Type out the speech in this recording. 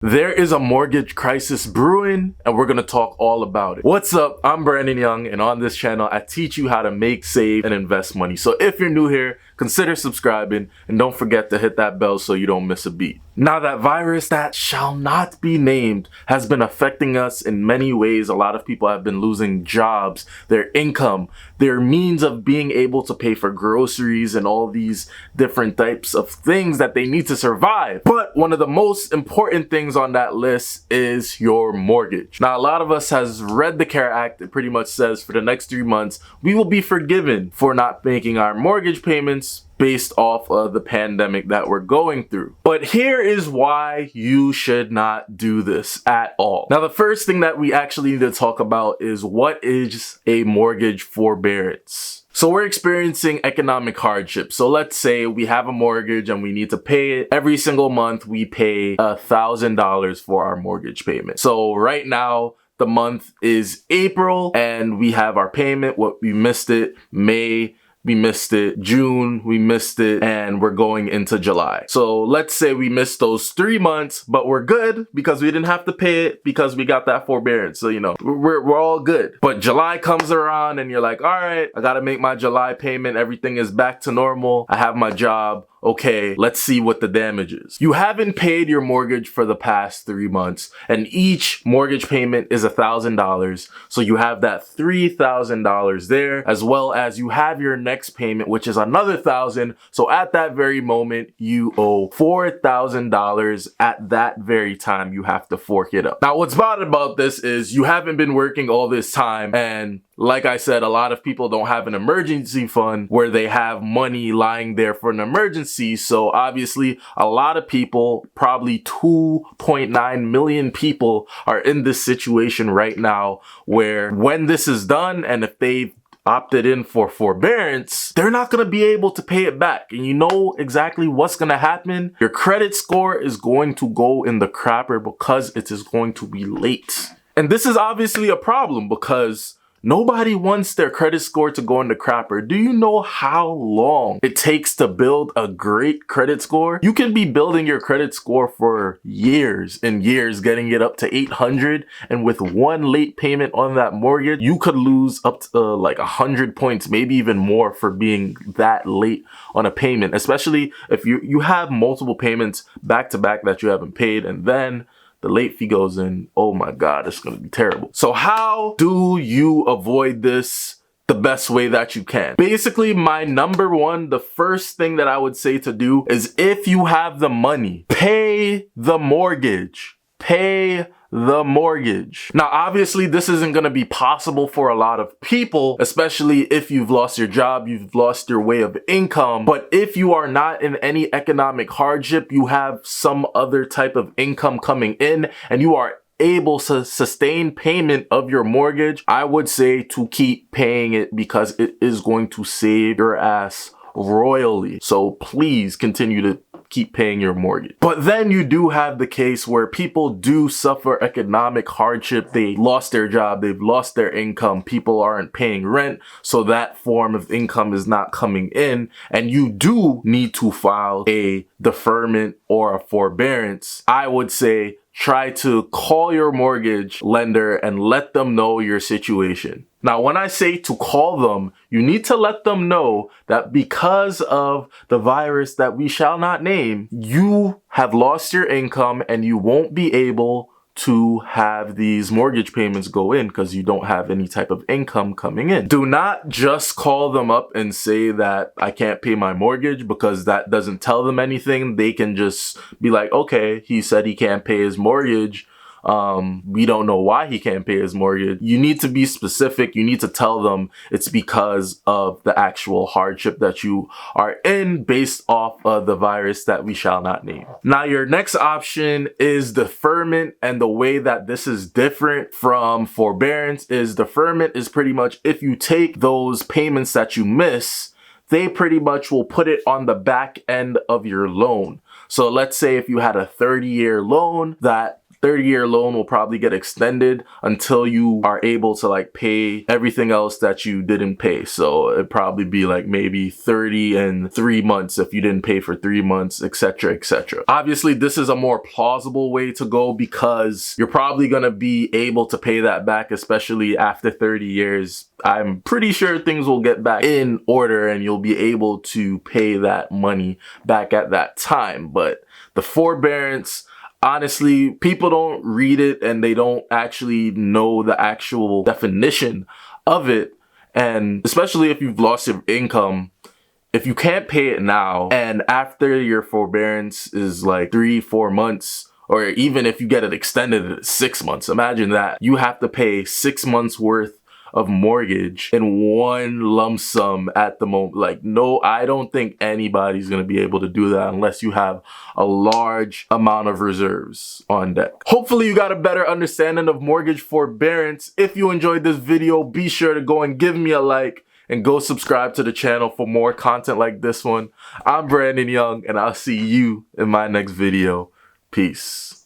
There is a mortgage crisis brewing, and we're gonna talk all about it. What's up? I'm Brandon Young, and on this channel, I teach you how to make, save, and invest money. So if you're new here, consider subscribing, and don't forget to hit that bell so you don't miss a beat. Now, that virus that shall not be named has been affecting us in many ways. A lot of people have been losing jobs, their income, their means of being able to pay for groceries and all these different types of things that they need to survive. But one of the most important things on that list is your mortgage. Now, a lot of us has read the CARE Act. It pretty much says for the next 3 months, we will be forgiven for not making our mortgage payments based off of the pandemic that we're going through. But here is why you should not do this at all. Now, the first thing that we actually need to talk about is what is a mortgage forbearance. So we're experiencing economic hardship. So let's say we have a mortgage and we need to pay it. Every single month we pay $1,000 for our mortgage payment. So right now, the month is April and we have our payment. What we missed it, May, we missed it, June, we missed it, and we're going into July. So let's say we missed those 3 months, but we're good because we didn't have to pay it because we got that forbearance. So, you know, we're all good. But July comes around and you're like, all right, I gotta make my July payment. Everything is back to normal. I have my job. Okay, let's see what the damage is. You haven't paid your mortgage for the past 3 months, and each mortgage payment is $1,000. So you have that $3,000 there, as well as you have your next payment, which is another $1,000. So at that very moment, you owe $4,000. At that very time, you have to fork it up. Now, what's bad about this is you haven't been working all this time, and like I said, a lot of people don't have an emergency fund where they have money lying there for an emergency. So obviously, a lot of people, probably 2.9 million people, are in this situation right now where when this is done and if they've opted in for forbearance, they're not going to be able to pay it back. And you know exactly what's going to happen. Your credit score is going to go in the crapper because it is going to be late. And this is obviously a problem because nobody wants their credit score to go in the crapper. Do you know how long it takes to build a great credit score? You can be building your credit score for years and years, getting it up to 800. And with one late payment on that mortgage, you could lose up to like 100 points, maybe even more for being that late on a payment, especially if you have multiple payments back to back that you haven't paid, and then the late fee goes in. Oh my God, it's gonna be terrible. So how do you avoid this the best way that you can? Basically, my number one, the first thing that I would say to do is if you have the money, pay the mortgage. Pay the mortgage. Now, obviously, this isn't going to be possible for a lot of people, especially if you've lost your job, you've lost your way of income. But if you are not in any economic hardship, you have some other type of income coming in, and you are able to sustain payment of your mortgage, I would say to keep paying it because it is going to save your ass royally. So please continue to keep paying your mortgage. But then you do have the case where people do suffer economic hardship. They lost their job, they've lost their income, people aren't paying rent, so that form of income is not coming in, and you do need to file a deferment or a forbearance. I would say try to call your mortgage lender and let them know your situation. Now, when I say to call them, you need to let them know that because of the virus that we shall not name, you have lost your income and you won't be able to have these mortgage payments go in because you don't have any type of income coming in. Do not just call them up and say that I can't pay my mortgage, because that doesn't tell them anything. They can just be like, okay, he said he can't pay his mortgage. We don't know why he can't pay his mortgage. You need to be specific. You need to tell them it's because of the actual hardship that you are in based off of the virus that we shall not name. Now, your next option is deferment, and the way that this is different from forbearance is deferment is pretty much if you take those payments that you miss, they pretty much will put it on the back end of your loan. So let's say if you had a 30-year loan that 30-year loan will probably get extended until you are able to like pay everything else that you didn't pay. So it'd probably be like maybe 30 and 3 months if you didn't pay for 3 months, etc., etc. Obviously, this is a more plausible way to go because you're probably gonna be able to pay that back, especially after 30 years. I'm pretty sure things will get back in order and you'll be able to pay that money back at that time. But the forbearance, honestly, people don't read it and they don't actually know the actual definition of it. And especially if you've lost your income, if you can't pay it now and after your forbearance is like 3-4 months, or even if you get it extended at 6 months, imagine that. You have to pay 6 months worth of mortgage in one lump sum at the moment. Like, no, I don't think anybody's gonna be able to do that unless you have a large amount of reserves on deck. Hopefully you got a better understanding of mortgage forbearance. If you enjoyed this video, be sure to go and give me a like and go subscribe to the channel for more content like this one. I'm Brandon Young and I'll see you in my next video. Peace.